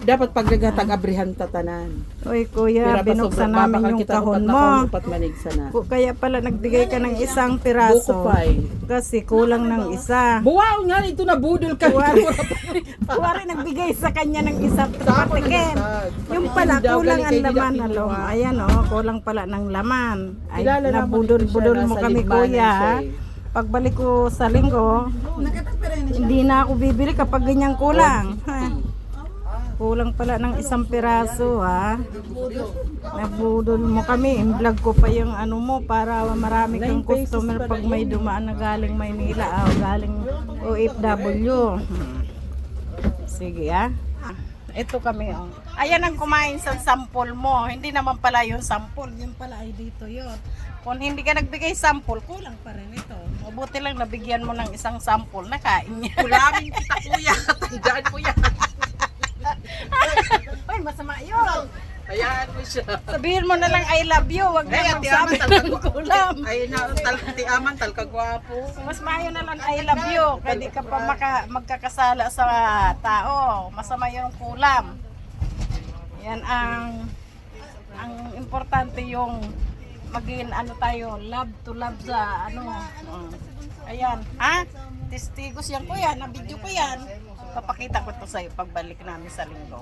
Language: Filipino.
Dapat pag naghatag-abrihan tatanan. Uy, kuya, binuksan namin yung kahon mo. Kaya pala nagbigay ka ng isang piraso. Bukupay. Kasi kulang ng isa. Buwaw nga, ito na budol ka. Kuwari nagbigay sa kanya ng isang patikin. Yung pala, kulang ang laman. Ayan kulang pala ng laman. Ay, nabudol-budol mo kami, kuya. Pagbalik ko sa linggo, hindi na ako bibili kapag ganyang kulang. Kulang pala ng isang piraso, ha. Nabudol mo kami. I-vlog ko pa yung ano mo para marami kang customer pag may dumaan na galing Maynila o galing OFW. Sige, ha. Ito kami, Ayan ang kumain sa sample mo. Hindi naman pala yung sample. Yung pala ay dito yun. Kung hindi ka nagbigay sample, kulang pa rin ito. Mabuti lang nabigyan mo ng isang sample. Nakain niya. Kulamin kita, kuya. Tandaan mo yan. Ay, masama yun. Hayaan mo siya. Sabihin mo na lang I love you. Huwag na magsabi ng kulam. Ay, tiaman, talkagwapo. Mas mayo na lang I love you. Kaya di ka pa magkakasala sa tao. Masama yung kulam. Yan ang importante yung maging tayo, love to love sa ayan, ha? Testigos yan, kuya, na video ko yan. Papakita ko to sa'yo pagbalik namin sa linggo.